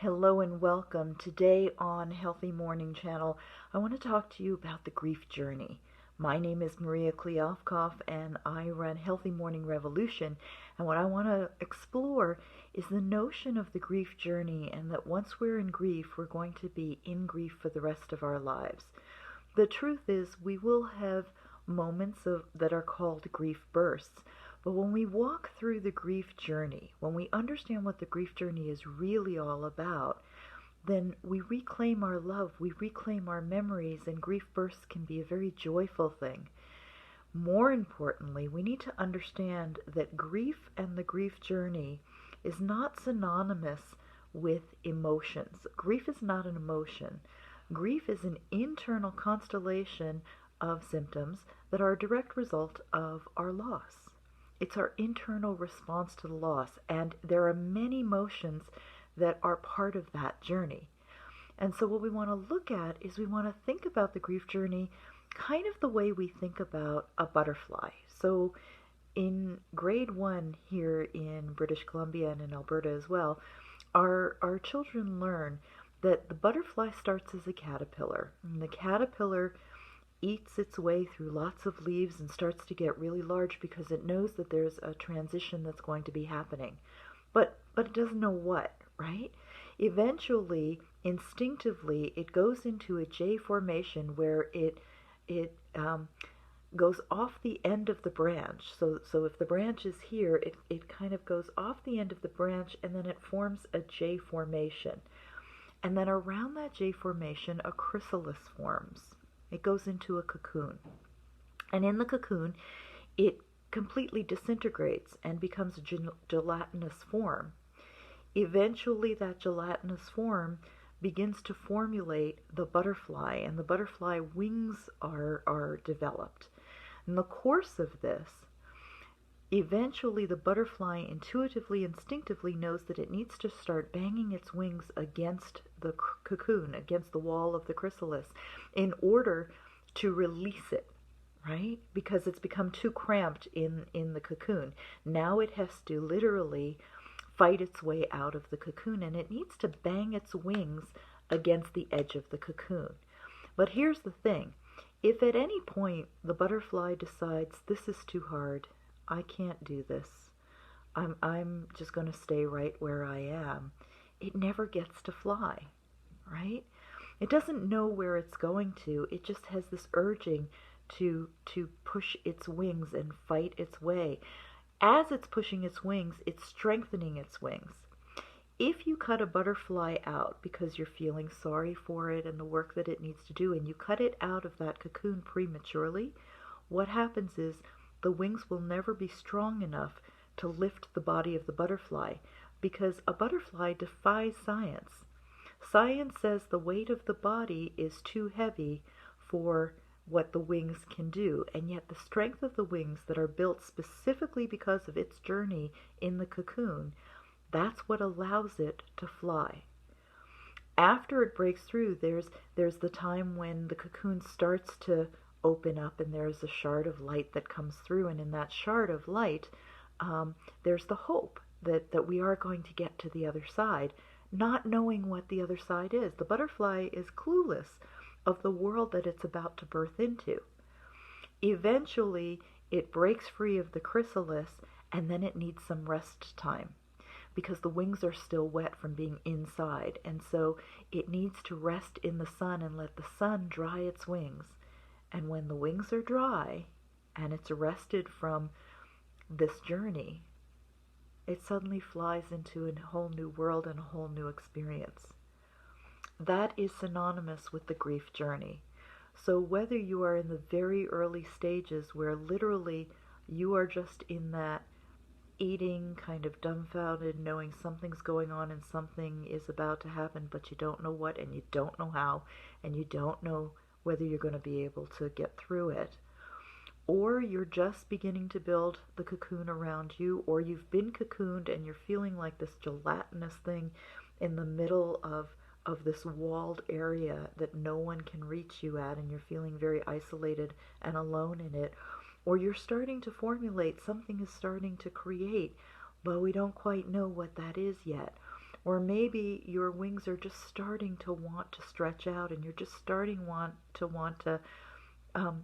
Hello and welcome. Today on Healthy Morning Channel, I want to talk to you about the grief journey. My name is Maria Kliavkoff and I run Healthy Morning Revolution. And what I want to explore is the notion of the grief journey, and that once we're in grief, we're going to be in grief for the rest of our lives. The truth is, we will have moments that are called grief bursts. But when we walk through the grief journey, when we understand what the grief journey is really all about, then we reclaim our love, we reclaim our memories, and grief bursts can be a very joyful thing. More importantly, we need to understand that grief and the grief journey is not synonymous with emotions. Grief is not an emotion. Grief is an internal constellation of symptoms that are a direct result of our loss. It's our internal response to the loss, and there are many emotions that are part of that journey. And so what we want to look at is we want to think about the grief journey kind of the way we think about a butterfly. So in grade 1 here in British Columbia and in Alberta as well, our children learn that the butterfly starts as a caterpillar, and the caterpillar eats its way through lots of leaves and starts to get really large because it knows that there's a transition that's going to be happening. But it doesn't know what, right? Eventually, instinctively, it goes into a J formation where it goes off the end of the branch. So if the branch is here, it kind of goes off the end of the branch, and then it forms a J formation. And then around that J formation, a chrysalis forms. It goes into a cocoon. And in the cocoon, it completely disintegrates and becomes a gelatinous form. Eventually, that gelatinous form begins to formulate the butterfly, and the butterfly wings are developed. In the course of this, eventually the butterfly intuitively, instinctively knows that it needs to start banging its wings against the cocoon, against the wall of the chrysalis, in order to release it, right? Because it's become too cramped in the cocoon. Now it has to literally fight its way out of the cocoon, and it needs to bang its wings against the edge of the cocoon. But here's the thing. If at any point the butterfly decides, this is too hard, I can't do this, I'm just going to stay right where I am, it never gets to fly, right? It doesn't know where it's going to. It just has this urging to push its wings and fight its way. As it's pushing its wings, it's strengthening its wings. If you cut a butterfly out because you're feeling sorry for it and the work that it needs to do, and you cut it out of that cocoon prematurely, what happens is the wings will never be strong enough to lift the body of the butterfly, because a butterfly defies science. Science says the weight of the body is too heavy for what the wings can do, and yet the strength of the wings that are built specifically because of its journey in the cocoon, that's what allows it to fly. After it breaks through, there's the time when the cocoon starts to open up, and there's a shard of light that comes through, and in that shard of light, there's the hope that we are going to get to the other side, not knowing what the other side is. The butterfly is clueless of the world that it's about to birth into. Eventually, it breaks free of the chrysalis, and then it needs some rest time, because the wings are still wet from being inside, and so it needs to rest in the sun and let the sun dry its wings. And when the wings are dry and it's rested from this journey, it suddenly flies into a whole new world and a whole new experience. That is synonymous with the grief journey. So whether you are in the very early stages where literally you are just in that eating, kind of dumbfounded, knowing something's going on and something is about to happen, but you don't know what, and you don't know how, and you don't know whether you're going to be able to get through it, or you're just beginning to build the cocoon around you, or you've been cocooned and you're feeling like this gelatinous thing in the middle of this walled area that no one can reach you at, and you're feeling very isolated and alone in it, or you're starting to formulate, something is starting to create, but we don't quite know what that is yet. Or maybe your wings are just starting to want to stretch out, and you're just starting want to um,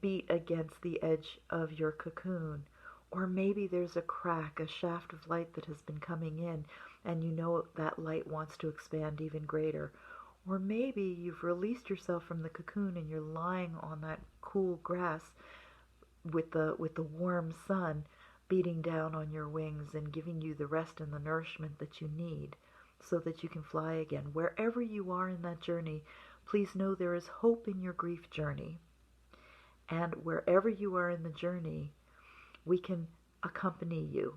beat against the edge of your cocoon. Or maybe there's a crack, a shaft of light that has been coming in, and you know that light wants to expand even greater. Or maybe you've released yourself from the cocoon and you're lying on that cool grass with the warm sun beating down on your wings and giving you the rest and the nourishment that you need so that you can fly again. Wherever you are in that journey, please know there is hope in your grief journey. And wherever you are in the journey, we can accompany you.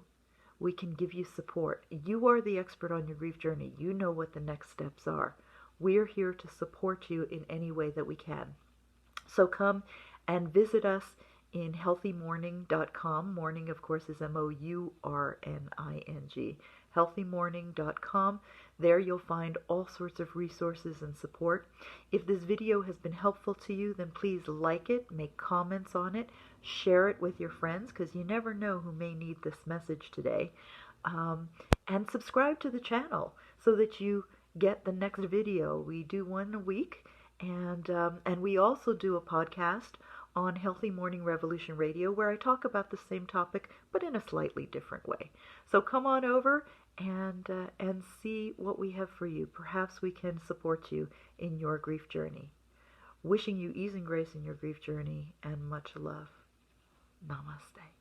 We can give you support. You are the expert on your grief journey. You know what the next steps are. We're here to support you in any way that we can. So come and visit us in healthymourning.com. Mourning, of course, is Mourning. Healthymourning.com. There you'll find all sorts of resources and support. If this video has been helpful to you, then please like it, make comments on it, share it with your friends, because you never know who may need this message today. And subscribe to the channel so that you get the next video. We do one a week, and we also do a podcast on Healthy Mourning Revolution Radio where I talk about the same topic but in a slightly different way. So come on over and see what we have for you. Perhaps we can support you in your grief journey. Wishing you ease and grace in your grief journey and much love. Namaste.